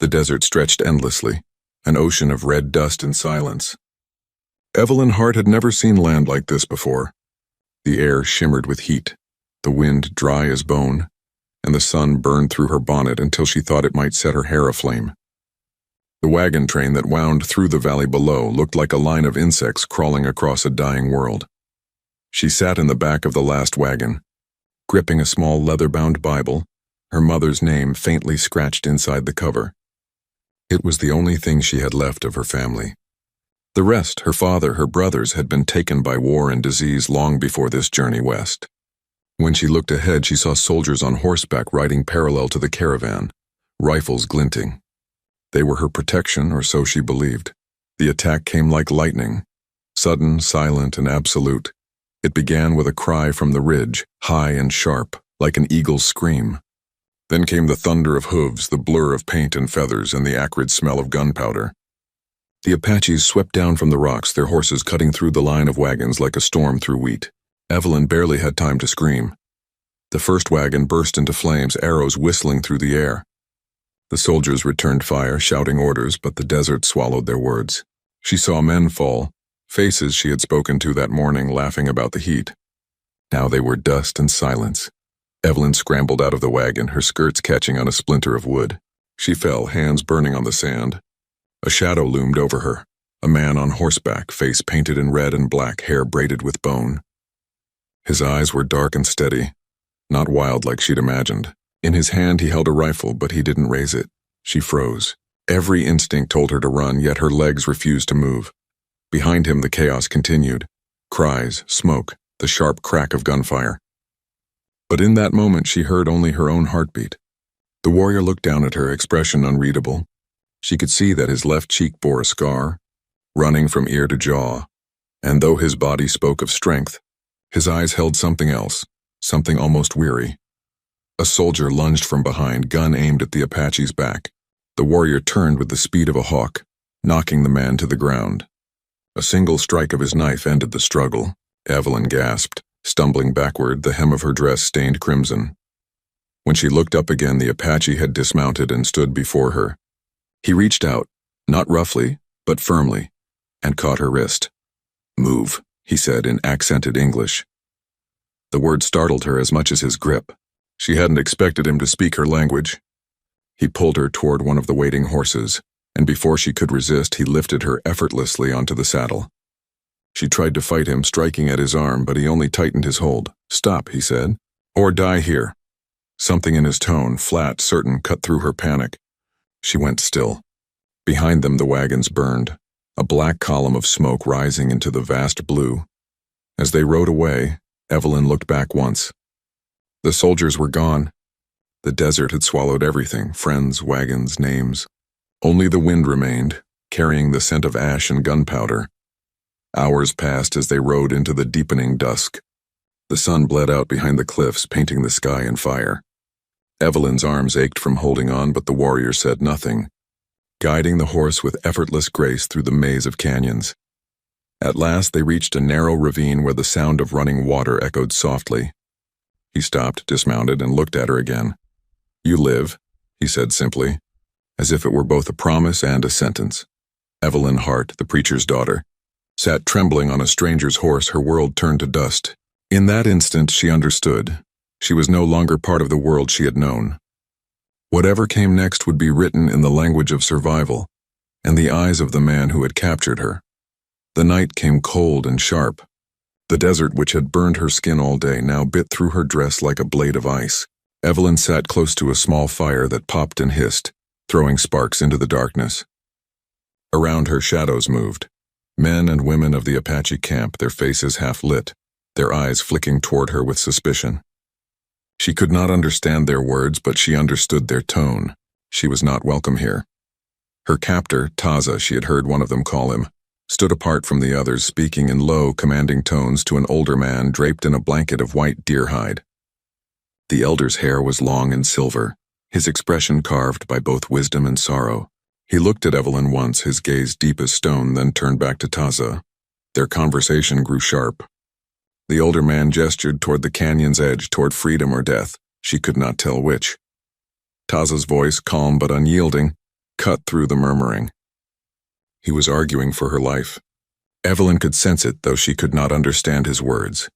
The desert stretched endlessly, an ocean of red dust and silence. Evelyn Hart had never seen land like this before. The air shimmered with heat, the wind dry as bone, and the sun burned through her bonnet until she thought it might set her hair aflame. The wagon train that wound through the valley below looked like a line of insects crawling across a dying world. She sat in the back of the last wagon, gripping a small leather-bound Bible, her mother's name faintly scratched inside the cover. It was the only thing she had left of her family. The rest, her father, her brothers, had been taken by war and disease long before this journey west. When she looked ahead, she saw soldiers on horseback riding parallel to the caravan, rifles glinting. They were her protection, or so she believed. The attack came like lightning, sudden, silent, and absolute. It began with a cry from the ridge, high and sharp, like an eagle's scream. Then came the thunder of hooves, the blur of paint and feathers, and the acrid smell of gunpowder. The Apaches swept down from the rocks, their horses cutting through the line of wagons like a storm through wheat. Evelyn barely had time to scream. The first wagon burst into flames, arrows whistling through the air. The soldiers returned fire, shouting orders, but the desert swallowed their words. She saw men fall, faces she had spoken to that morning laughing about the heat. Now they were dust and silence. Evelyn scrambled out of the wagon, her skirts catching on a splinter of wood. She fell, hands burning on the sand. A shadow loomed over her, a man on horseback, face painted in red and black, hair braided with bone. His eyes were dark and steady, not wild like she'd imagined. In his hand he held a rifle, but he didn't raise it. She froze. Every instinct told her to run, yet her legs refused to move. Behind him the chaos continued. Cries, smoke, the sharp crack of gunfire. But in that moment she heard only her own heartbeat. The warrior looked down at her, expression unreadable. She could see that his left cheek bore a scar, running from ear to jaw, and though his body spoke of strength, his eyes held something else, something almost weary. A soldier lunged from behind, gun aimed at the Apache's back. The warrior turned with the speed of a hawk, knocking the man to the ground. A single strike of his knife ended the struggle. Evelyn gasped, stumbling backward, the hem of her dress stained crimson. When she looked up again, the Apache had dismounted and stood before her. He reached out, not roughly, but firmly, and caught her wrist. "Move," he said in accented English. The word startled her as much as his grip. She hadn't expected him to speak her language. He pulled her toward one of the waiting horses, and before she could resist, he lifted her effortlessly onto the saddle. She tried to fight him, striking at his arm, but he only tightened his hold. "Stop," he said, "or die here." Something in his tone, flat, certain, cut through her panic. She went still. Behind them the wagons burned, a black column of smoke rising into the vast blue. As they rode away, Evelyn looked back once. The soldiers were gone. The desert had swallowed everything, friends, wagons, names. Only the wind remained, carrying the scent of ash and gunpowder. Hours passed as they rode into the deepening dusk. The sun bled out behind the cliffs, painting the sky in fire. Evelyn's arms ached from holding on, but the warrior said nothing, guiding the horse with effortless grace through the maze of canyons. At last they reached a narrow ravine where the sound of running water echoed softly. He stopped, dismounted, and looked at her again. "You live," he said simply, as if it were both a promise and a sentence. Evelyn Hart, the preacher's daughter, sat trembling on a stranger's horse, her world turned to dust. In that instant she understood. She was no longer part of the world she had known. Whatever came next would be written in the language of survival, and the eyes of the man who had captured her. The night came cold and sharp. The desert, which had burned her skin all day, now bit through her dress like a blade of ice. Evelyn sat close to a small fire that popped and hissed, throwing sparks into the darkness. Around her, shadows moved. Men and women of the Apache camp, their faces half lit, their eyes flicking toward her with suspicion. She could not understand their words, but she understood their tone. She was not welcome here. Her captor, Taza, she had heard one of them call him, stood apart from the others, speaking in low, commanding tones to an older man draped in a blanket of white deer hide. The elder's hair was long and silver, his expression carved by both wisdom and sorrow. He looked at Evelyn once, his gaze deep as stone, then turned back to Taza. Their conversation grew sharp. The older man gestured toward the canyon's edge, toward freedom or death. She could not tell which. Taza's voice, calm but unyielding, cut through the murmuring. He was arguing for her life. Evelyn could sense it, though she could not understand his words.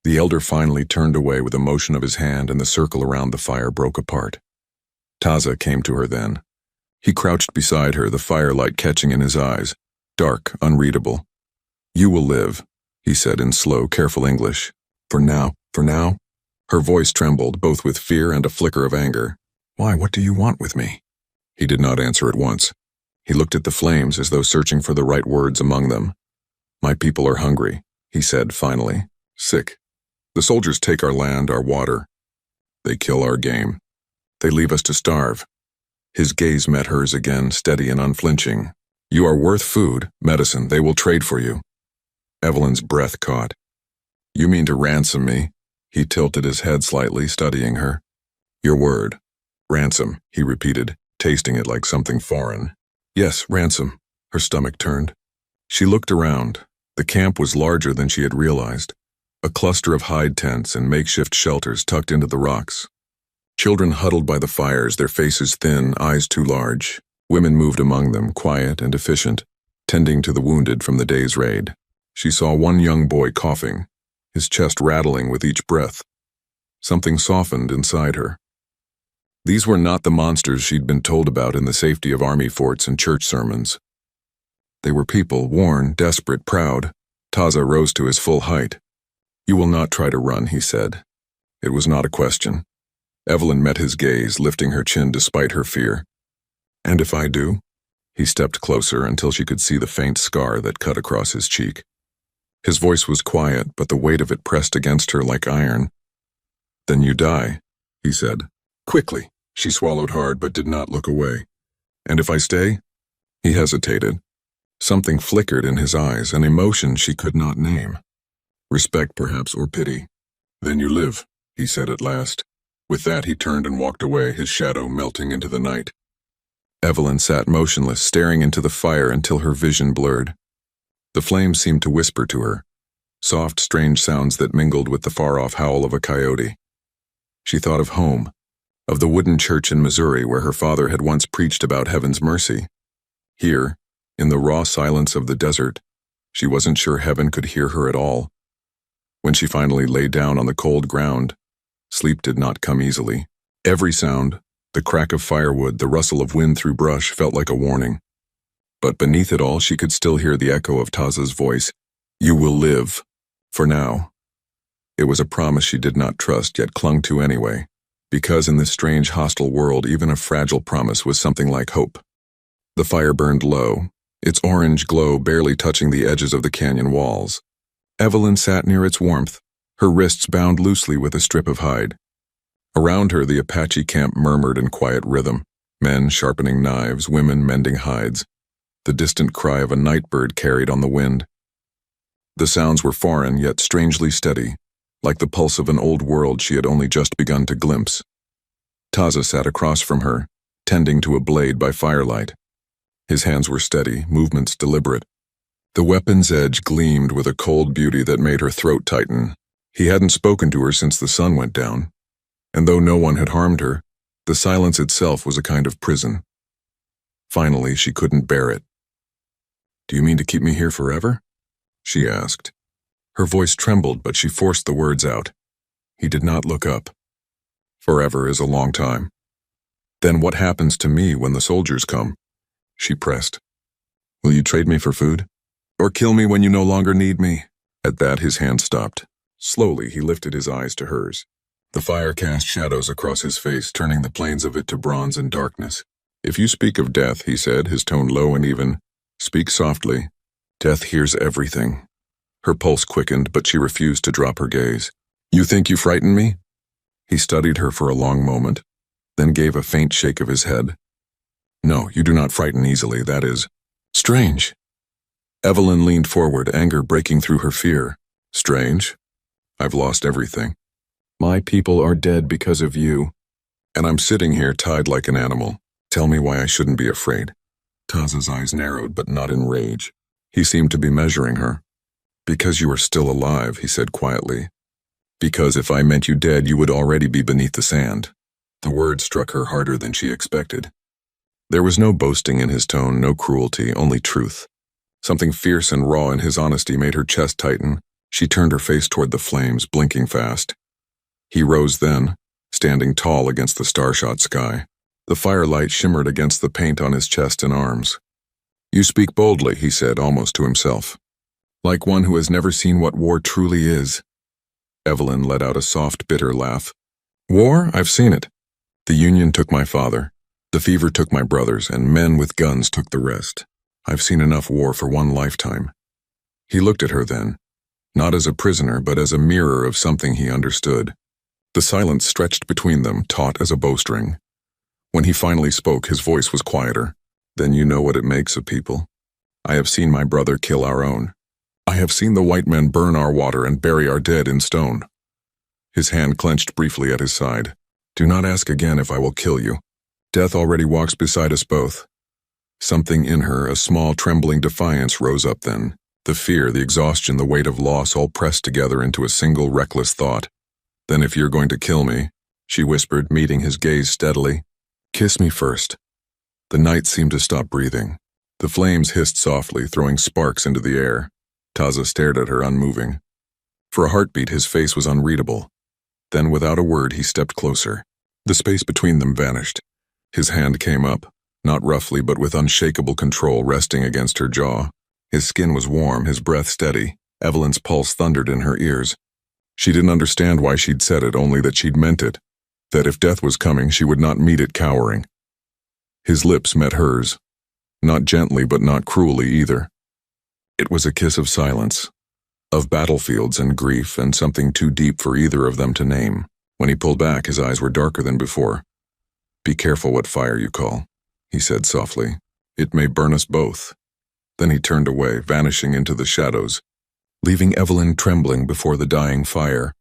The elder finally turned away with a motion of his hand, and the circle around the fire broke apart. Taza came to her then. He crouched beside her, the firelight catching in his eyes, dark, unreadable. "You will live," he said in slow, careful English. For now. Her voice trembled, both with fear and a flicker of anger. "Why, what do you want with me?" He did not answer at once. He looked at the flames as though searching for the right words among them. "My people are hungry," he said finally. "Sick. The soldiers take our land, our water. They kill our game. They leave us to starve." His gaze met hers again, steady and unflinching. "You are worth food, medicine. They will trade for you." Evelyn's breath caught. "You mean to ransom me?" He tilted his head slightly, studying her. "Your word." "Ransom," he repeated, tasting it like something foreign. "Yes, ransom." Her stomach turned. She looked around. The camp was larger than she had realized. A cluster of hide tents and makeshift shelters tucked into the rocks. Children huddled by the fires, their faces thin, eyes too large. Women moved among them, quiet and efficient, tending to the wounded from the day's raid. She saw one young boy coughing, his chest rattling with each breath. Something softened inside her. These were not the monsters she'd been told about in the safety of army forts and church sermons. They were people, worn, desperate, proud. Taza rose to his full height. "You will not try to run," he said. It was not a question. Evelyn met his gaze, lifting her chin despite her fear. "And if I do?" He stepped closer until she could see the faint scar that cut across his cheek. His voice was quiet, but the weight of it pressed against her like iron. "Then you die," he said. Quickly. She swallowed hard but did not look away. "And if I stay?" He hesitated. Something flickered in his eyes, an emotion she could not name. Respect, perhaps, or pity. "Then you live," he said at last. With that, he turned and walked away, his shadow melting into the night. Evelyn sat motionless, staring into the fire until her vision blurred. The flames seemed to whisper to her, soft, strange sounds that mingled with the far-off howl of a coyote. She thought of home, of the wooden church in Missouri where her father had once preached about heaven's mercy. Here, in the raw silence of the desert, she wasn't sure heaven could hear her at all. When she finally lay down on the cold ground, sleep did not come easily. Every sound, the crack of firewood, the rustle of wind through brush, felt like a warning. But beneath it all, she could still hear the echo of Taza's voice. "You will live. For now." It was a promise she did not trust, yet clung to anyway, because in this strange, hostile world, even a fragile promise was something like hope. The fire burned low, its orange glow barely touching the edges of the canyon walls. Evelyn sat near its warmth, her wrists bound loosely with a strip of hide. Around her, the Apache camp murmured in quiet rhythm, men sharpening knives, women mending hides. The distant cry of a night bird carried on the wind. The sounds were foreign, yet strangely steady, like the pulse of an old world she had only just begun to glimpse. Taza sat across from her, tending to a blade by firelight. His hands were steady, movements deliberate. The weapon's edge gleamed with a cold beauty that made her throat tighten. He hadn't spoken to her since the sun went down, and though no one had harmed her, the silence itself was a kind of prison. Finally, she couldn't bear it. "Do you mean to keep me here forever?" she asked. Her voice trembled, but she forced the words out. He did not look up. "Forever is a long time." "Then what happens to me when the soldiers come?" she pressed. "Will you trade me for food? Or kill me when you no longer need me?" At that, his hand stopped. Slowly, he lifted his eyes to hers. The fire cast shadows across his face, turning the plains of it to bronze and darkness. "If you speak of death," he said, his tone low and even, "speak softly. Death hears everything." Her pulse quickened, but she refused to drop her gaze. "You think you frighten me?" He studied her for a long moment, then gave a faint shake of his head. "No, you do not frighten easily, that is strange." Evelyn leaned forward, anger breaking through her fear. "Strange? I've lost everything. My people are dead because of you, and I'm sitting here tied like an animal. Tell me why I shouldn't be afraid." Taza's eyes narrowed, but not in rage. He seemed to be measuring her. "Because you are still alive," he said quietly. "Because if I meant you dead, you would already be beneath the sand." The word struck her harder than she expected. There was no boasting in his tone, no cruelty, only truth. Something fierce and raw in his honesty made her chest tighten. She turned her face toward the flames, blinking fast. He rose then, standing tall against the starshot sky. The firelight shimmered against the paint on his chest and arms. "You speak boldly," he said, almost to himself. "Like one who has never seen what war truly is." Evelyn let out a soft, bitter laugh. "War? I've seen it. The Union took my father. The fever took my brothers, and men with guns took the rest. I've seen enough war for one lifetime." He looked at her then, not as a prisoner, but as a mirror of something he understood. The silence stretched between them, taut as a bowstring. When he finally spoke, his voice was quieter. "Then you know what it makes of people. I have seen my brother kill our own. I have seen the white men burn our water and bury our dead in stone." His hand clenched briefly at his side. "Do not ask again if I will kill you. Death already walks beside us both." Something in her, a small trembling defiance, rose up then. The fear, the exhaustion, the weight of loss all pressed together into a single reckless thought. "Then if you're going to kill me," she whispered, meeting his gaze steadily, "kiss me first." The night seemed to stop breathing. The flames hissed softly, throwing sparks into the air. Taza stared at her, unmoving. For a heartbeat, his face was unreadable. Then, without a word, he stepped closer. The space between them vanished. His hand came up, not roughly but with unshakable control, resting against her jaw. His skin was warm, his breath steady. Evelyn's pulse thundered in her ears. She didn't understand why she'd said it, only that she'd meant it. That if death was coming, she would not meet it cowering. His lips met hers. Not gently, but not cruelly either. It was a kiss of silence, of battlefields and grief, and something too deep for either of them to name. When he pulled back, his eyes were darker than before. "Be careful what fire you call," he said softly. "It may burn us both." Then he turned away, vanishing into the shadows, leaving Evelyn trembling before the dying fire,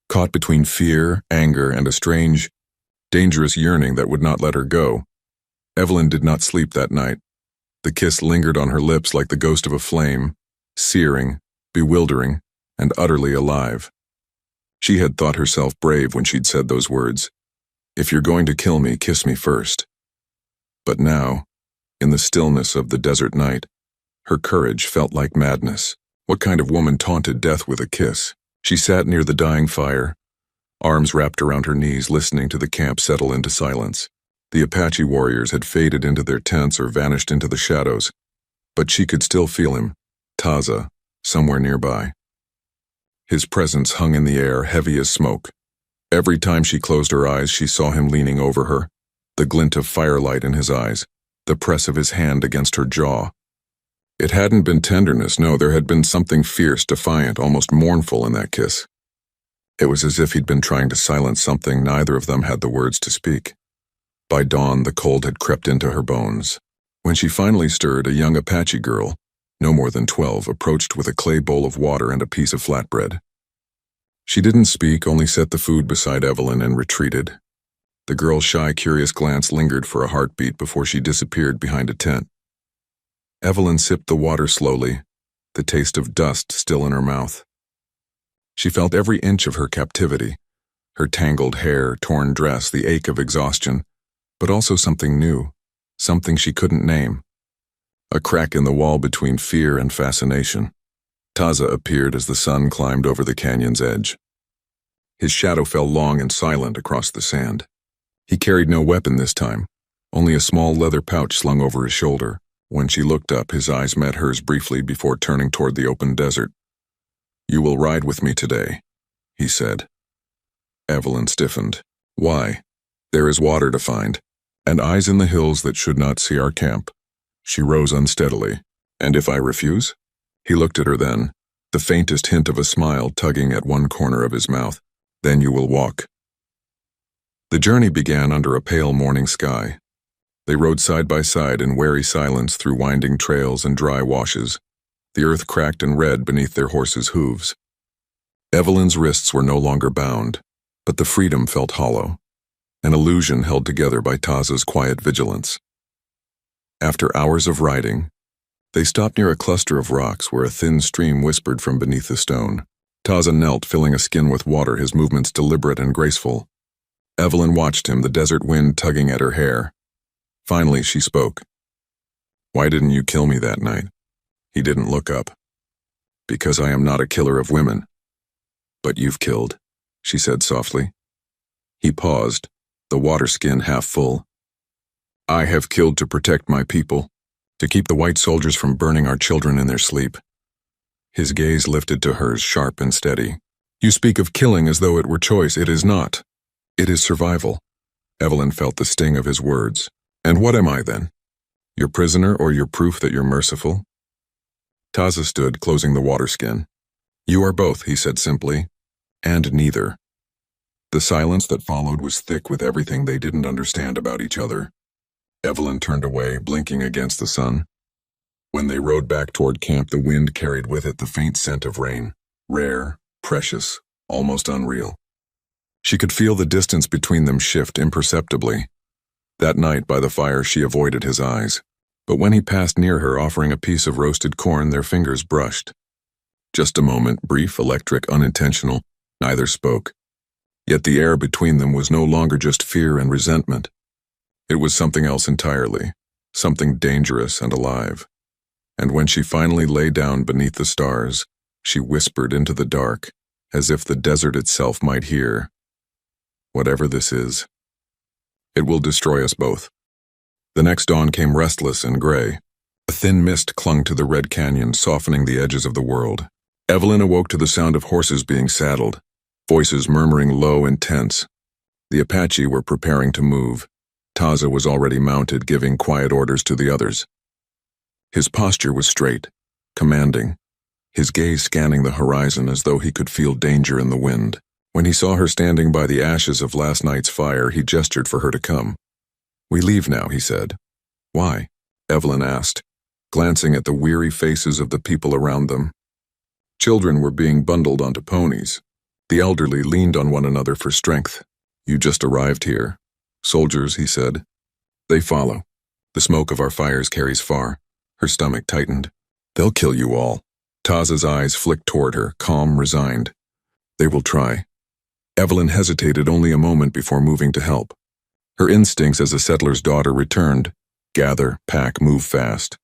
caught between fear, anger, and a strange, dangerous yearning that would not let her go. Evelyn did not sleep that night. The kiss lingered on her lips like the ghost of a flame, searing, bewildering, and utterly alive. She had thought herself brave when she'd said those words. "If you're going to kill me, kiss me first." But now, in the stillness of the desert night, her courage felt like madness. What kind of woman taunted death with a kiss? She sat near the dying fire, arms wrapped around her knees, listening to the camp settle into silence. The Apache warriors had faded into their tents or vanished into the shadows, but she could still feel him, Taza, somewhere nearby. His presence hung in the air, heavy as smoke. Every time she closed her eyes, she saw him leaning over her, the glint of firelight in his eyes, the press of his hand against her jaw. It hadn't been tenderness, no, there had been something fierce, defiant, almost mournful in that kiss. It was as if he'd been trying to silence something neither of them had the words to speak. By dawn, the cold had crept into her bones. When she finally stirred, a young Apache girl, no more than 12, approached with a clay bowl of water and a piece of flatbread. She didn't speak, only set the food beside Evelyn and retreated. The girl's shy, curious glance lingered for a heartbeat before she disappeared behind a tent. Evelyn sipped the water slowly, the taste of dust still in her mouth. She felt every inch of her captivity, her tangled hair, torn dress, the ache of exhaustion, but also something new, something she couldn't name. A crack in the wall between fear and fascination. Taza appeared as the sun climbed over the canyon's edge. His shadow fell long and silent across the sand. He carried no weapon this time, only a small leather pouch slung over his shoulder. When she looked up, his eyes met hers briefly before turning toward the open desert. "You will ride with me today," he said. Evelyn stiffened. "Why?" "There is water to find, and eyes in the hills that should not see our camp." She rose unsteadily. "And if I refuse?" He looked at her then, the faintest hint of a smile tugging at one corner of his mouth. "Then you will walk." The journey began under a pale morning sky. They rode side by side in wary silence through winding trails and dry washes, the earth cracked and red beneath their horses' hooves. Evelyn's wrists were no longer bound, but the freedom felt hollow, an illusion held together by Taza's quiet vigilance. After hours of riding, they stopped near a cluster of rocks where a thin stream whispered from beneath the stone. Taza knelt, filling a skin with water, his movements deliberate and graceful. Evelyn watched him, the desert wind tugging at her hair. Finally, she spoke. Why didn't you kill me that night? He didn't look up. Because I am not a killer of women. But you've killed, she said softly. He paused, the water skin half full. I have killed to protect my people, to keep the white soldiers from burning our children in their sleep. His gaze lifted to hers, sharp and steady. You speak of killing as though it were choice. It is not. It is survival. Evelyn felt the sting of his words. And what am I then? Your prisoner or your proof that you're merciful? Taza stood, closing the water skin. You are both, he said simply, and neither. The silence that followed was thick with everything they didn't understand about each other. Evelyn turned away, blinking against the sun. When they rode back toward camp, the wind carried with it the faint scent of rain, rare, precious, almost unreal. She could feel the distance between them shift imperceptibly. That night by the fire she avoided his eyes, but when he passed near her offering a piece of roasted corn, their fingers brushed. Just a moment, brief, electric, unintentional, neither spoke. Yet the air between them was no longer just fear and resentment. It was something else entirely, something dangerous and alive. And when she finally lay down beneath the stars, she whispered into the dark, as if the desert itself might hear. Whatever this is, it will destroy us both. The next dawn came restless and gray. A thin mist clung to the red canyon, softening the edges of the world. Evelyn awoke to the sound of horses being saddled, voices murmuring low and tense. The Apache were preparing to move. Taza was already mounted, giving quiet orders to the others. His posture was straight, commanding, his gaze scanning the horizon as though he could feel danger in the wind. When he saw her standing by the ashes of last night's fire, he gestured for her to come. We leave now, he said. Why? Evelyn asked, glancing at the weary faces of the people around them. Children were being bundled onto ponies. The elderly leaned on one another for strength. You just arrived here. Soldiers, he said. They follow. The smoke of our fires carries far. Her stomach tightened. They'll kill you all. Taza's eyes flicked toward her, calm, resigned. They will try. Evelyn hesitated only a moment before moving to help. Her instincts as a settler's daughter returned. Gather, pack, move fast.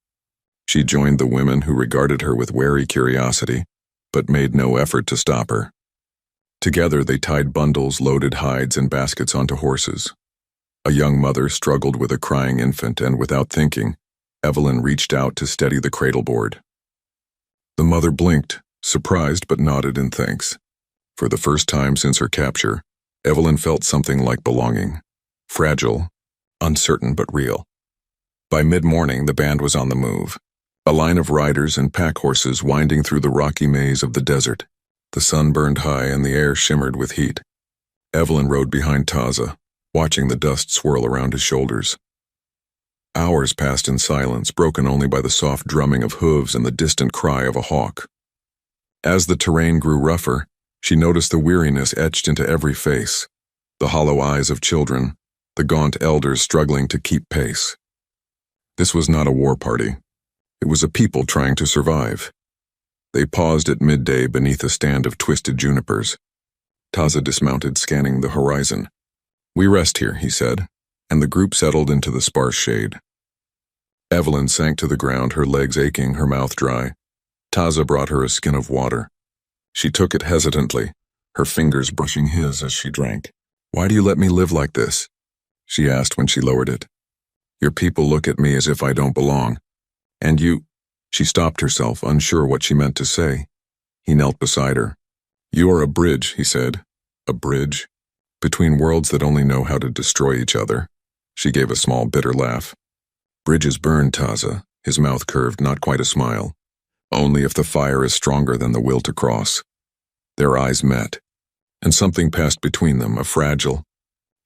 She joined the women who regarded her with wary curiosity, but made no effort to stop her. Together they tied bundles, loaded hides, and baskets onto horses. A young mother struggled with a crying infant, and without thinking, Evelyn reached out to steady the cradle board. The mother blinked, surprised, but nodded in thanks. For the first time since her capture, Evelyn felt something like belonging. Fragile, uncertain, but real. By mid-morning, the band was on the move. A line of riders and pack horses winding through the rocky maze of the desert. The sun burned high and the air shimmered with heat. Evelyn rode behind Taza, watching the dust swirl around his shoulders. Hours passed in silence, broken only by the soft drumming of hooves and the distant cry of a hawk. As the terrain grew rougher, she noticed the weariness etched into every face, the hollow eyes of children, the gaunt elders struggling to keep pace. This was not a war party. It was a people trying to survive. They paused at midday beneath a stand of twisted junipers. Taza dismounted, scanning the horizon. We rest here, he said, and the group settled into the sparse shade. Evelyn sank to the ground, her legs aching, her mouth dry. Taza brought her a skin of water. She took it hesitantly, her fingers brushing his as she drank. Why do you let me live like this? She asked when she lowered it. Your people look at me as if I don't belong. And you... She stopped herself, unsure what she meant to say. He knelt beside her. You are a bridge, he said. A bridge? Between worlds that only know how to destroy each other. She gave a small, bitter laugh. Bridges burn, Taza. His mouth curved, not quite a smile. Only if the fire is stronger than the will to cross. Their eyes met, and something passed between them, a fragile,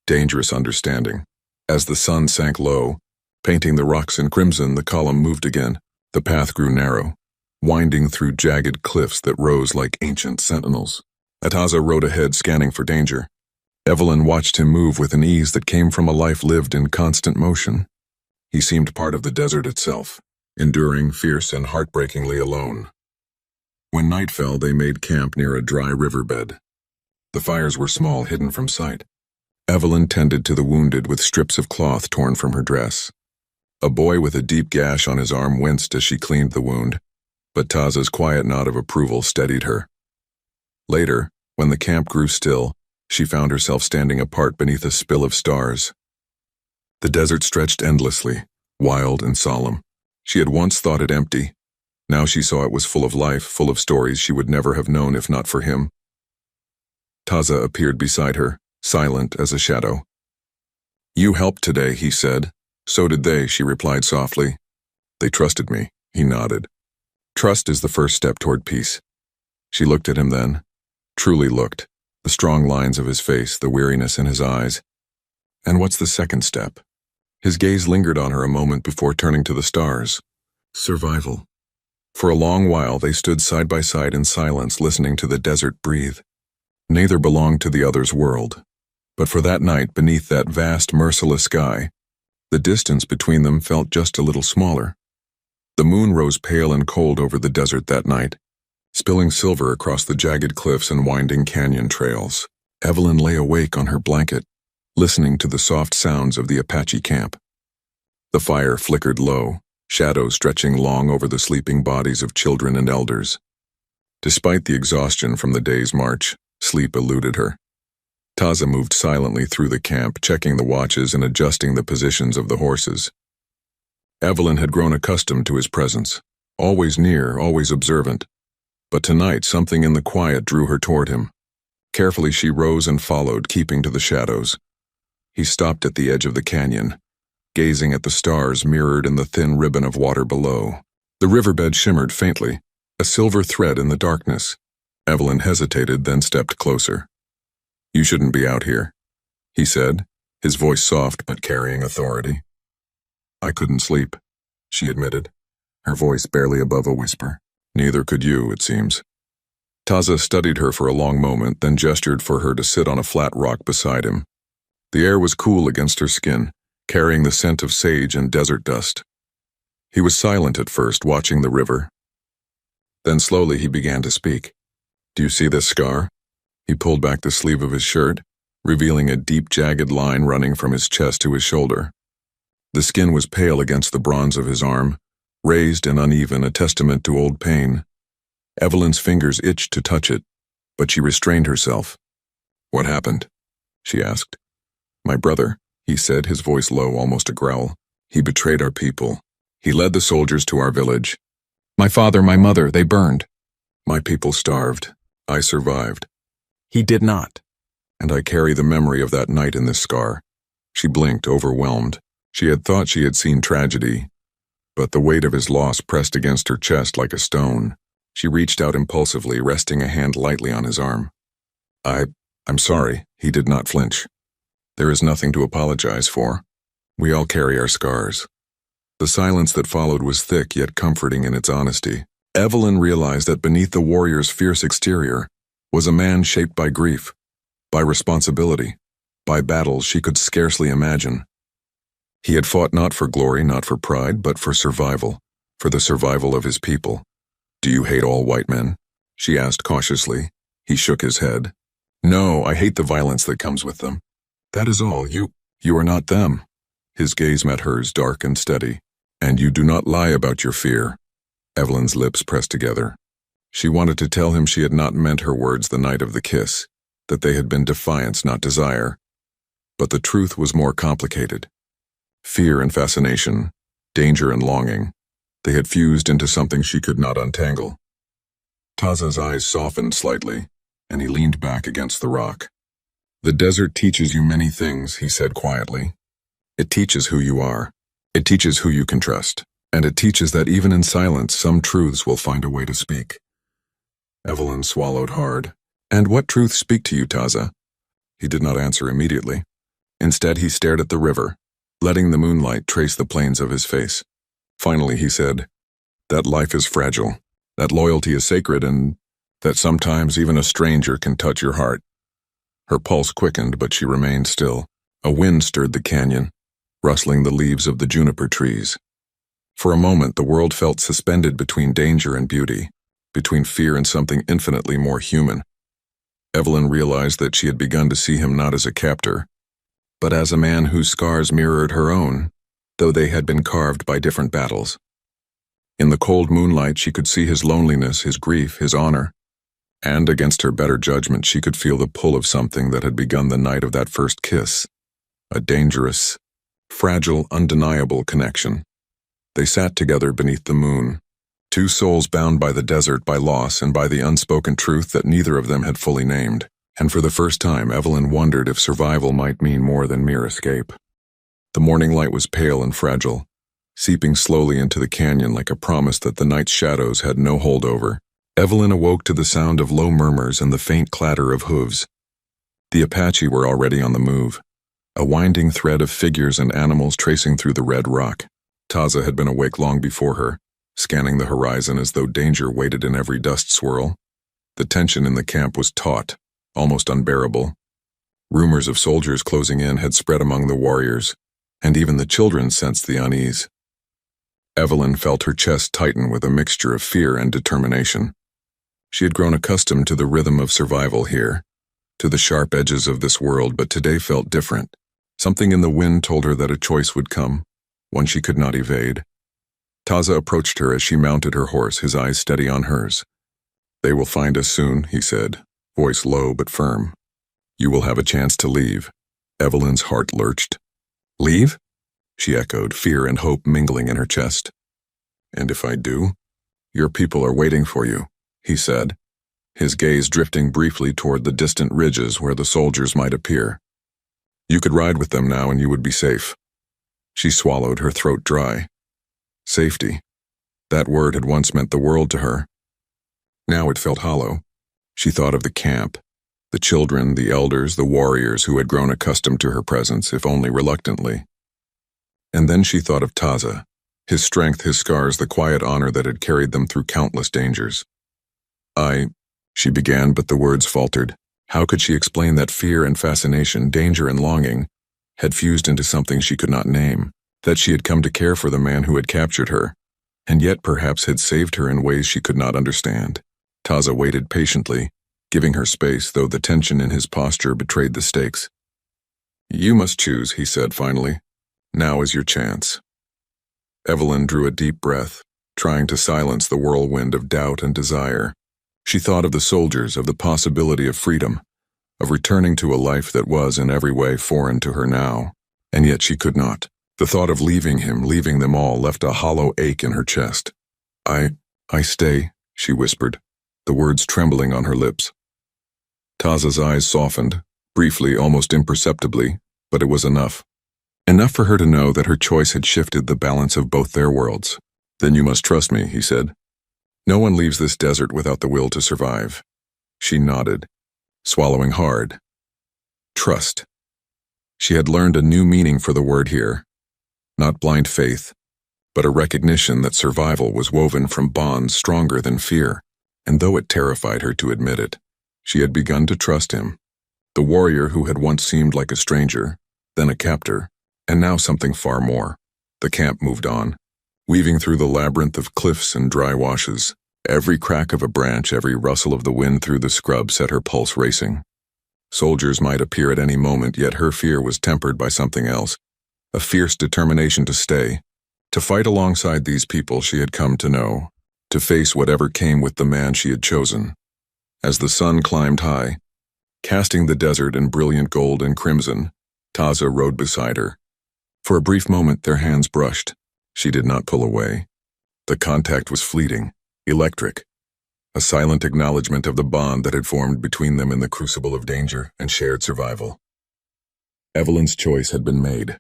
dangerous understanding. As the sun sank low, painting the rocks in crimson, the column moved again. The path grew narrow, winding through jagged cliffs that rose like ancient sentinels. Taza rode ahead, scanning for danger. Evelyn watched him move with an ease that came from a life lived in constant motion. He seemed part of the desert itself, enduring, fierce, and heartbreakingly alone. When night fell, they made camp near a dry riverbed. The fires were small, hidden from sight. Evelyn tended to the wounded with strips of cloth torn from her dress. A boy with a deep gash on his arm winced as she cleaned the wound, but Taza's quiet nod of approval steadied her. Later, when the camp grew still, she found herself standing apart beneath a spill of stars. The desert stretched endlessly, wild and solemn. She had once thought it empty. Now she saw it was full of life, full of stories she would never have known if not for him. Taza appeared beside her, silent as a shadow. "You helped today," he said. "So did they," she replied softly. "They trusted me," he nodded. "Trust is the first step toward peace." She looked at him then, truly looked, the strong lines of his face, the weariness in his eyes. "And what's the second step?" His gaze lingered on her a moment before turning to the stars. Survival. For a long while they stood side by side in silence, listening to the desert breathe. Neither belonged to the other's world. But for that night, beneath that vast, merciless sky, the distance between them felt just a little smaller. The moon rose pale and cold over the desert that night, spilling silver across the jagged cliffs and winding canyon trails. Evelyn lay awake on her blanket, listening to the soft sounds of the Apache camp. The fire flickered low, shadows stretching long over the sleeping bodies of children and elders. Despite the exhaustion from the day's march, sleep eluded her. Taza moved silently through the camp, checking the watches and adjusting the positions of the horses. Evelyn had grown accustomed to his presence, always near, always observant. But tonight something in the quiet drew her toward him. Carefully she rose and followed, keeping to the shadows. He stopped at the edge of the canyon, gazing at the stars mirrored in the thin ribbon of water below. The riverbed shimmered faintly, a silver thread in the darkness. Evelyn hesitated, then stepped closer. "You shouldn't be out here," he said, his voice soft but carrying authority. "I couldn't sleep," she admitted, her voice barely above a whisper. "Neither could you, it seems." Taza studied her for a long moment, then gestured for her to sit on a flat rock beside him. The air was cool against her skin, carrying the scent of sage and desert dust. He was silent at first, watching the river. Then slowly he began to speak. "Do you see this scar?" He pulled back the sleeve of his shirt, revealing a deep, jagged line running from his chest to his shoulder. The skin was pale against the bronze of his arm, raised and uneven, a testament to old pain. Evelyn's fingers itched to touch it, but she restrained herself. "What happened?" she asked. "My brother," he said, his voice low, almost a growl. "He betrayed our people. He led the soldiers to our village. My father, my mother, they burned. My people starved. I survived. He did not. And I carry the memory of that night in this scar." She blinked, overwhelmed. She had thought she had seen tragedy, but the weight of his loss pressed against her chest like a stone. She reached out impulsively, resting a hand lightly on his arm. I'm sorry," he did not flinch. "There is nothing to apologize for. We all carry our scars." The silence that followed was thick yet comforting in its honesty. Evelyn realized that beneath the warrior's fierce exterior was a man shaped by grief, by responsibility, by battles she could scarcely imagine. He had fought not for glory, not for pride, but for survival, for the survival of his people. "Do you hate all white men?" she asked cautiously. He shook his head. "No, I hate the violence that comes with them. That is all. You are not them." His gaze met hers, dark and steady. "And you do not lie about your fear." Evelyn's lips pressed together. She wanted to tell him she had not meant her words the night of the kiss, that they had been defiance, not desire. But the truth was more complicated. Fear and fascination, danger and longing, they had fused into something she could not untangle. Taza's eyes softened slightly, and he leaned back against the rock. "The desert teaches you many things," he said quietly. "It teaches who you are. It teaches who you can trust. And it teaches that even in silence, some truths will find a way to speak." Evelyn swallowed hard. "And what truths speak to you, Taza?" He did not answer immediately. Instead, he stared at the river, letting the moonlight trace the planes of his face. Finally, he said, "That life is fragile, that loyalty is sacred, and that sometimes even a stranger can touch your heart." Her pulse quickened, but she remained still. A wind stirred the canyon, rustling the leaves of the juniper trees. For a moment, the world felt suspended between danger and beauty, between fear and something infinitely more human. Evelyn realized that she had begun to see him not as a captor, but as a man whose scars mirrored her own, though they had been carved by different battles. In the cold moonlight, she could see his loneliness, his grief, his honor, and against her better judgment, she could feel the pull of something that had begun the night of that first kiss, a dangerous, fragile, undeniable connection. They sat together beneath the moon, two souls bound by the desert, by loss, and by the unspoken truth that neither of them had fully named. And for the first time, Evelyn wondered if survival might mean more than mere escape. The morning light was pale and fragile, seeping slowly into the canyon like a promise that the night's shadows had no hold over. Evelyn awoke to the sound of low murmurs and the faint clatter of hooves. The Apache were already on the move, a winding thread of figures and animals tracing through the red rock. Taza had been awake long before her, scanning the horizon as though danger waited in every dust swirl. The tension in the camp was taut, almost unbearable. Rumors of soldiers closing in had spread among the warriors, and even the children sensed the unease. Evelyn felt her chest tighten with a mixture of fear and determination. She had grown accustomed to the rhythm of survival here, to the sharp edges of this world, but today felt different. Something in the wind told her that a choice would come, one she could not evade. Taza approached her as she mounted her horse, his eyes steady on hers. "They will find us soon," he said, voice low but firm. "You will have a chance to leave." Evelyn's heart lurched. "Leave?" she echoed, fear and hope mingling in her chest. "And if I do? Your people are waiting for you," he said, his gaze drifting briefly toward the distant ridges where the soldiers might appear. "You could ride with them now and you would be safe." She swallowed, her throat dry. Safety. That word had once meant the world to her. Now it felt hollow. She thought of the camp, the children, the elders, the warriors who had grown accustomed to her presence, if only reluctantly. And then she thought of Taza, his strength, his scars, the quiet honor that had carried them through countless dangers. She began, but the words faltered. How could she explain that fear and fascination, danger and longing, had fused into something she could not name, that she had come to care for the man who had captured her, and yet perhaps had saved her in ways she could not understand? Taza waited patiently, giving her space, though the tension in his posture betrayed the stakes. "You must choose," he said finally. "Now is your chance." Evelyn drew a deep breath, trying to silence the whirlwind of doubt and desire. She thought of the soldiers, of the possibility of freedom, of returning to a life that was in every way foreign to her now, and yet she could not. The thought of leaving him, leaving them all, left a hollow ache in her chest. I stay," she whispered, the words trembling on her lips. Taza's eyes softened, briefly, almost imperceptibly, but it was enough. Enough for her to know that her choice had shifted the balance of both their worlds. "Then you must trust me," he said. "No one leaves this desert without the will to survive." She nodded, swallowing hard. Trust. She had learned a new meaning for the word here. Not blind faith, but a recognition that survival was woven from bonds stronger than fear, and though it terrified her to admit it, she had begun to trust him. The warrior who had once seemed like a stranger, then a captor, and now something far more. The camp moved on, weaving through the labyrinth of cliffs and dry washes. Every crack of a branch, every rustle of the wind through the scrub set her pulse racing. Soldiers might appear at any moment, yet her fear was tempered by something else, a fierce determination to stay, to fight alongside these people she had come to know, to face whatever came with the man she had chosen. As the sun climbed high, casting the desert in brilliant gold and crimson, Taza rode beside her. For a brief moment their hands brushed. She did not pull away. The contact was fleeting, electric, a silent acknowledgement of the bond that had formed between them in the crucible of danger and shared survival. Evelyn's choice had been made.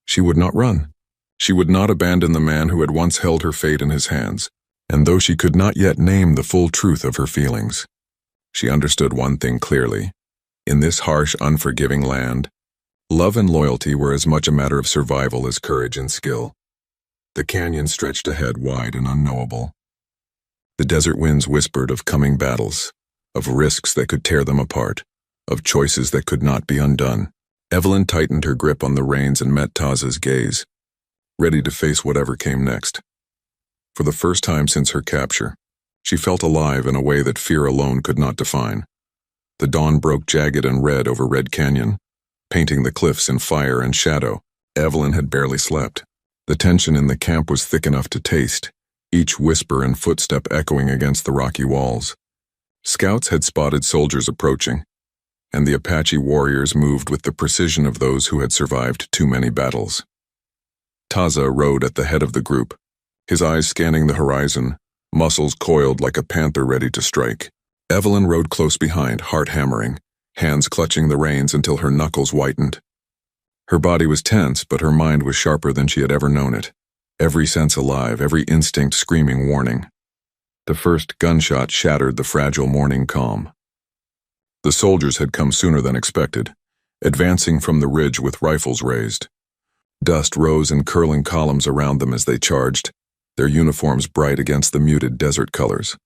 She would not run. She would not abandon the man who had once held her fate in his hands, and though she could not yet name the full truth of her feelings, she understood one thing clearly. In this harsh, unforgiving land, love and loyalty were as much a matter of survival as courage and skill. The canyon stretched ahead, wide and unknowable. The desert winds whispered of coming battles, of risks that could tear them apart, of choices that could not be undone. Evelyn tightened her grip on the reins and met Taza's gaze, ready to face whatever came next. For the first time since her capture, she felt alive in a way that fear alone could not define. The dawn broke jagged and red over Red Canyon, painting the cliffs in fire and shadow, Evelyn had barely slept. The tension in the camp was thick enough to taste, each whisper and footstep echoing against the rocky walls. Scouts had spotted soldiers approaching, and the Apache warriors moved with the precision of those who had survived too many battles. Taza rode at the head of the group, his eyes scanning the horizon, muscles coiled like a panther ready to strike. Evelyn rode close behind, heart hammering, hands clutching the reins until her knuckles whitened. Her body was tense, but her mind was sharper than she had ever known it, every sense alive, every instinct screaming warning. The first gunshot shattered the fragile morning calm. The soldiers had come sooner than expected, advancing from the ridge with rifles raised. Dust rose in curling columns around them as they charged, their uniforms bright against the muted desert colors.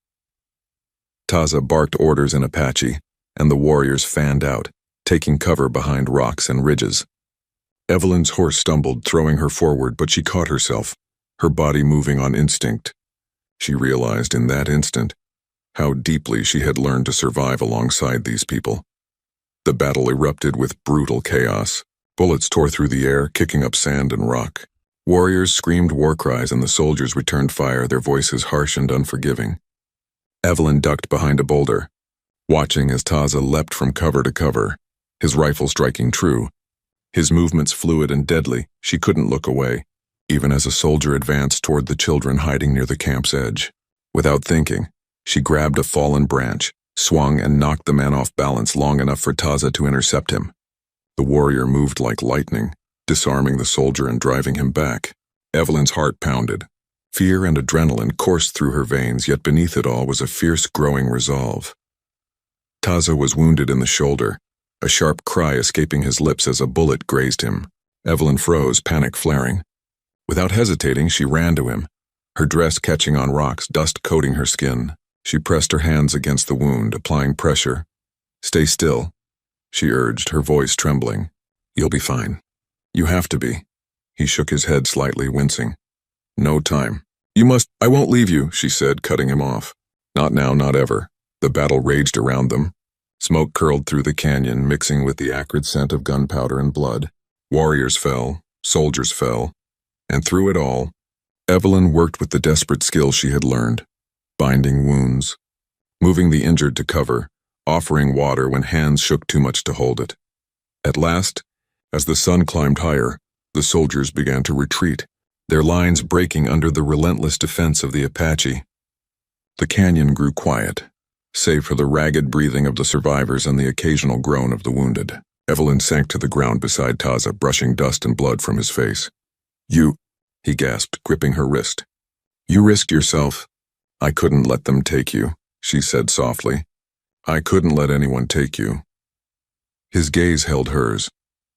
Taza barked orders in Apache, and the warriors fanned out, taking cover behind rocks and ridges. Evelyn's horse stumbled, throwing her forward, but she caught herself, her body moving on instinct. She realized in that instant how deeply she had learned to survive alongside these people. The battle erupted with brutal chaos. Bullets tore through the air, kicking up sand and rock. Warriors screamed war cries and the soldiers returned fire, their voices harsh and unforgiving. Evelyn ducked behind a boulder, watching as Taza leapt from cover to cover, his rifle striking true. His movements fluid and deadly, she couldn't look away, even as a soldier advanced toward the children hiding near the camp's edge. Without thinking, she grabbed a fallen branch, swung and knocked the man off balance long enough for Taza to intercept him. The warrior moved like lightning, disarming the soldier and driving him back. Evelyn's heart pounded. Fear and adrenaline coursed through her veins, yet beneath it all was a fierce growing resolve. Taza was wounded in the shoulder, a sharp cry escaping his lips as a bullet grazed him. Evelyn froze, panic flaring. Without hesitating, she ran to him, her dress catching on rocks, dust coating her skin. She pressed her hands against the wound, applying pressure. "Stay still," she urged, her voice trembling. "You'll be fine. You have to be." He shook his head slightly, wincing. "No time. You must—" "I won't leave you," she said, cutting him off. "Not now, not ever." The battle raged around them. Smoke curled through the canyon, mixing with the acrid scent of gunpowder and blood. Warriors fell, soldiers fell, and through it all, Evelyn worked with the desperate skill she had learned, binding wounds, moving the injured to cover, offering water when hands shook too much to hold it. At last, as the sun climbed higher, the soldiers began to retreat, their lines breaking under the relentless defense of the Apache. The canyon grew quiet, save for the ragged breathing of the survivors and the occasional groan of the wounded. Evelyn sank to the ground beside Taza, brushing dust and blood from his face. "You," he gasped, gripping her wrist. "You risked yourself." "I couldn't let them take you," she said softly. "I couldn't let anyone take you." His gaze held hers,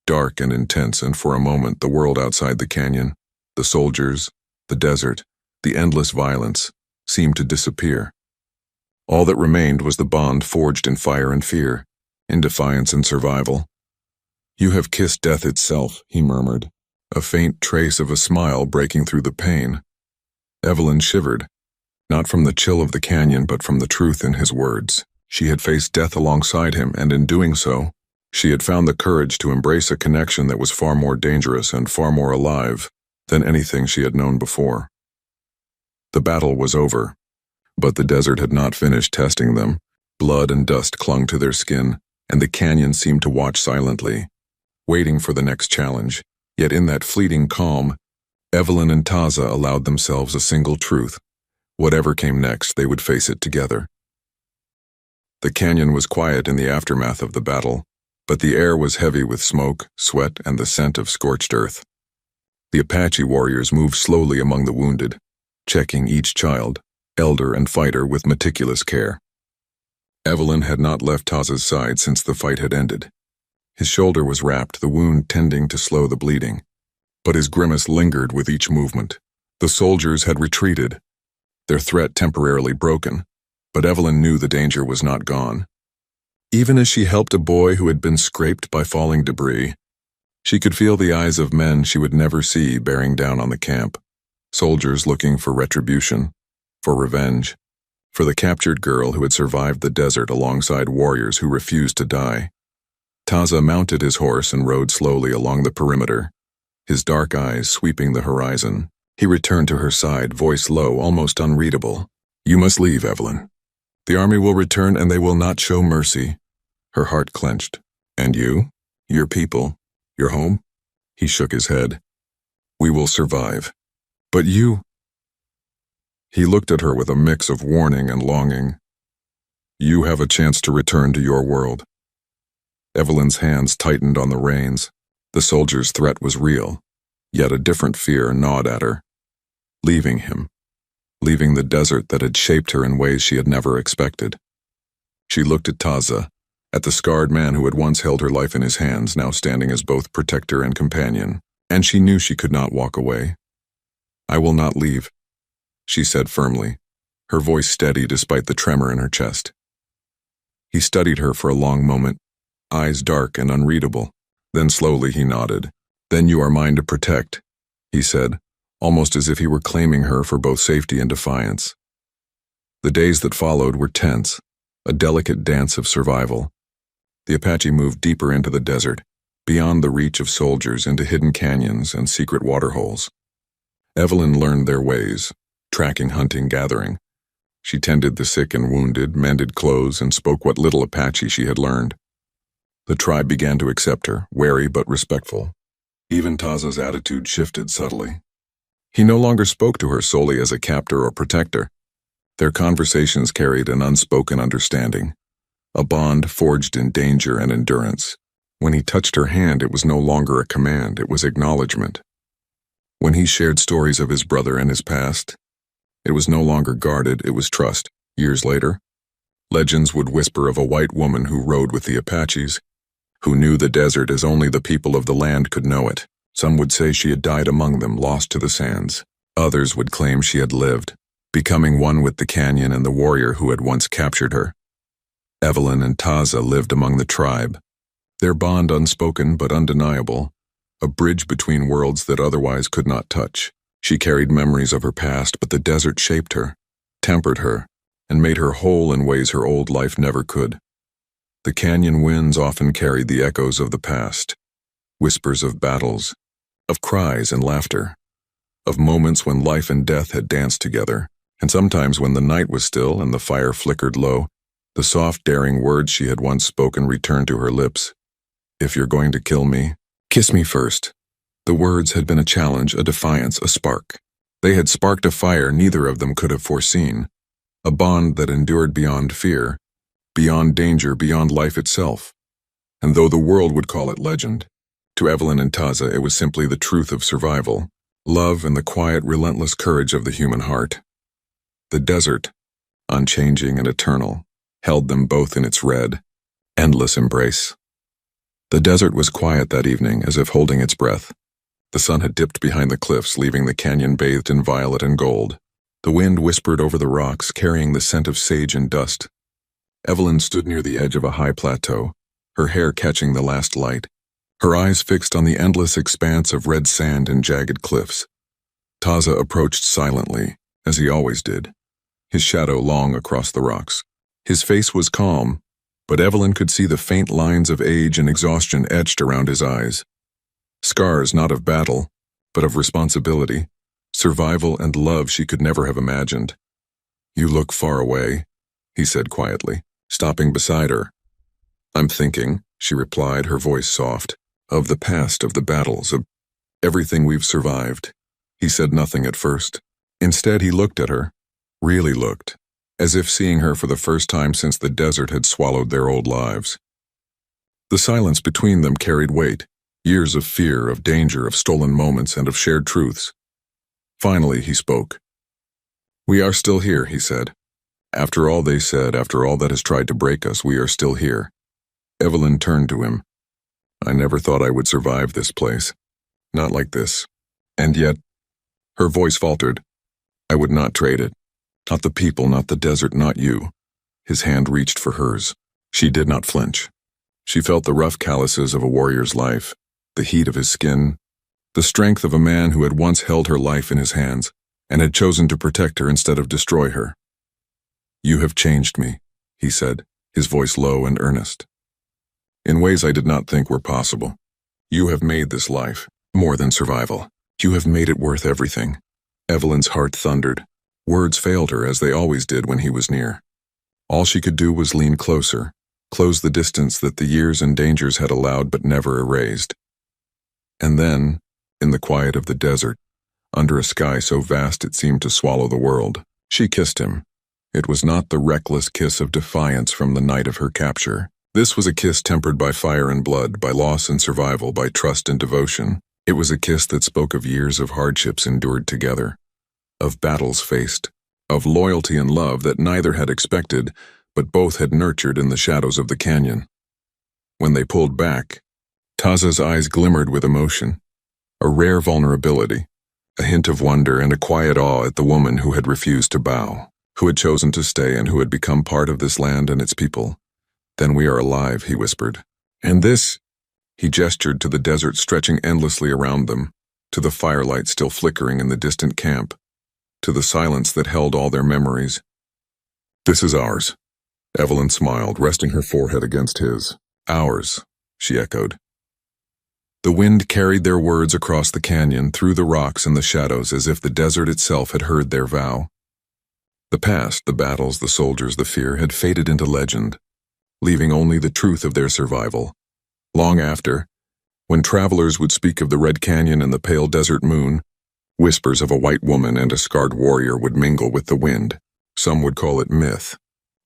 dark and intense, and for a moment the world outside the canyon, the soldiers, the desert, the endless violence, seemed to disappear. All that remained was the bond forged in fire and fear, in defiance and survival. "You have kissed death itself," he murmured, a faint trace of a smile breaking through the pain. Evelyn shivered, not from the chill of the canyon but from the truth in his words. She had faced death alongside him, and in doing so, she had found the courage to embrace a connection that was far more dangerous and far more alive than anything she had known before. The battle was over, but the desert had not finished testing them. Blood and dust clung to their skin, and the canyon seemed to watch silently, waiting for the next challenge. Yet in that fleeting calm, Evelyn and Taza allowed themselves a single truth. Whatever came next, they would face it together. The canyon was quiet in the aftermath of the battle, but the air was heavy with smoke, sweat, and the scent of scorched earth. The Apache warriors moved slowly among the wounded, checking each child, elder and fighter with meticulous care. Evelyn had not left Taza's side since the fight had ended. His shoulder was wrapped, the wound tending to slow the bleeding, but his grimace lingered with each movement. The soldiers had retreated, their threat temporarily broken, but Evelyn knew the danger was not gone. Even as she helped a boy who had been scraped by falling debris, she could feel the eyes of men she would never see bearing down on the camp, soldiers looking for retribution, for revenge, for the captured girl who had survived the desert alongside warriors who refused to die. Taza mounted his horse and rode slowly along the perimeter, his dark eyes sweeping the horizon. He returned to her side, voice low, almost unreadable. "You must leave, Evelyn. The army will return and they will not show mercy." Her heart clenched. "And you? Your people? Your home?" He shook his head. "We will survive. But you—" He looked at her with a mix of warning and longing. "You have a chance to return to your world." Evelyn's hands tightened on the reins. The soldier's threat was real, yet a different fear gnawed at her. Leaving him. Leaving the desert that had shaped her in ways she had never expected. She looked at Taza, at the scarred man who had once held her life in his hands, now standing as both protector and companion, and she knew she could not walk away. "I will not leave," she said firmly, her voice steady despite the tremor in her chest. He studied her for a long moment, eyes dark and unreadable. Then slowly he nodded. "Then you are mine to protect," he said, almost as if he were claiming her for both safety and defiance. The days that followed were tense, a delicate dance of survival. The Apache moved deeper into the desert, beyond the reach of soldiers, into hidden canyons and secret waterholes. Evelyn learned their ways, tracking, hunting, gathering. She tended the sick and wounded, mended clothes, and spoke what little Apache she had learned. The tribe began to accept her, wary but respectful. Even Taza's attitude shifted subtly. He no longer spoke to her solely as a captor or protector. Their conversations carried an unspoken understanding, a bond forged in danger and endurance. When he touched her hand, it was no longer a command, it was acknowledgement. When he shared stories of his brother and his past, it was no longer guarded, it was trust. Years later, legends would whisper of a white woman who rode with the Apaches, who knew the desert as only the people of the land could know it. Some would say she had died among them, lost to the sands. Others would claim she had lived, becoming one with the canyon and the warrior who had once captured her. Evelyn and Taza lived among the tribe, their bond unspoken but undeniable, a bridge between worlds that otherwise could not touch. She carried memories of her past, but the desert shaped her, tempered her, and made her whole in ways her old life never could. The canyon winds often carried the echoes of the past, whispers of battles, of cries and laughter, of moments when life and death had danced together, and sometimes when the night was still and the fire flickered low, the soft, daring words she had once spoken returned to her lips. "If you're going to kill me, kiss me first." The words had been a challenge, a defiance, a spark. They had sparked a fire neither of them could have foreseen, a bond that endured beyond fear, beyond danger, beyond life itself. And though the world would call it legend, to Evelyn and Taza it was simply the truth of survival, love, and the quiet, relentless courage of the human heart. The desert, unchanging and eternal, held them both in its red, endless embrace. The desert was quiet that evening, as if holding its breath. The sun had dipped behind the cliffs, leaving the canyon bathed in violet and gold. The wind whispered over the rocks, carrying the scent of sage and dust. Evelyn stood near the edge of a high plateau, her hair catching the last light, her eyes fixed on the endless expanse of red sand and jagged cliffs. Taza approached silently, as he always did, his shadow long across the rocks. His face was calm, but Evelyn could see the faint lines of age and exhaustion etched around his eyes. Scars not of battle, but of responsibility, survival and love she could never have imagined. "You look far away," he said quietly, stopping beside her. "I'm thinking," she replied, her voice soft, "of the past, of the battles, of everything we've survived." He said nothing at first. Instead, he looked at her, really looked, as if seeing her for the first time since the desert had swallowed their old lives. The silence between them carried weight, years of fear, of danger, of stolen moments, and of shared truths. Finally, he spoke. "We are still here," he said. "After all they said, after all that has tried to break us, we are still here." Evelyn turned to him. "I never thought I would survive this place. Not like this. And yet," her voice faltered, "I would not trade it. Not the people, not the desert, not you." His hand reached for hers. She did not flinch. She felt the rough calluses of a warrior's life, the heat of his skin, the strength of a man who had once held her life in his hands and had chosen to protect her instead of destroy her. "You have changed me," he said, his voice low and earnest, "in ways I did not think were possible. You have made this life, More than survival. You have made it worth everything. Evelyn's heart thundered. Words failed her, as they always did when he was near. All she could do was lean closer, close the distance that the years and dangers had allowed but never erased. And then, in the quiet of the desert, under a sky so vast it seemed to swallow the world, she kissed him. It was not the reckless kiss of defiance from the night of her capture. This was a kiss tempered by fire and blood, by loss and survival, by trust and devotion. It was a kiss that spoke of years of hardships endured together, of battles faced, of loyalty and love that neither had expected, but both had nurtured in the shadows of the canyon. When they pulled back, Taza's eyes glimmered with emotion, a rare vulnerability, a hint of wonder and a quiet awe at the woman who had refused to bow, who had chosen to stay and who had become part of this land and its people. "Then we are alive," he whispered. "And this," he gestured to the desert stretching endlessly around them, to the firelight still flickering in the distant camp, to the silence that held all their memories. "This is ours." Evelyn smiled, resting her forehead against his. "Ours," she echoed. The wind carried their words across the canyon, through the rocks and the shadows, as if the desert itself had heard their vow. The past, the battles, the soldiers, the fear, had faded into legend, leaving only the truth of their survival. Long after, when travelers would speak of the Red Canyon and the pale desert moon, whispers of a white woman and a scarred warrior would mingle with the wind. Some would call it myth,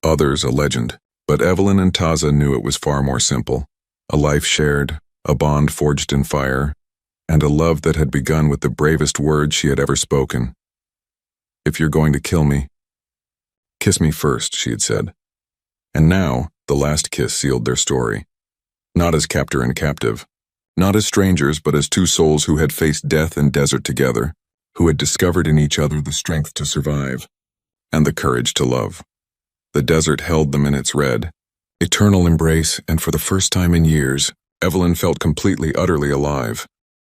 others a legend, but Evelyn and Taza knew it was far more simple. A life shared, a bond forged in fire, and a love that had begun with the bravest words she had ever spoken. "If you're going to kill me, kiss me first," she had said. And now, the last kiss sealed their story. Not as captor and captive, not as strangers, but as two souls who had faced death and desert together, who had discovered in each other the strength to survive and the courage to love. The desert held them in its red, eternal embrace, and for the first time in years, Evelyn felt completely, utterly alive.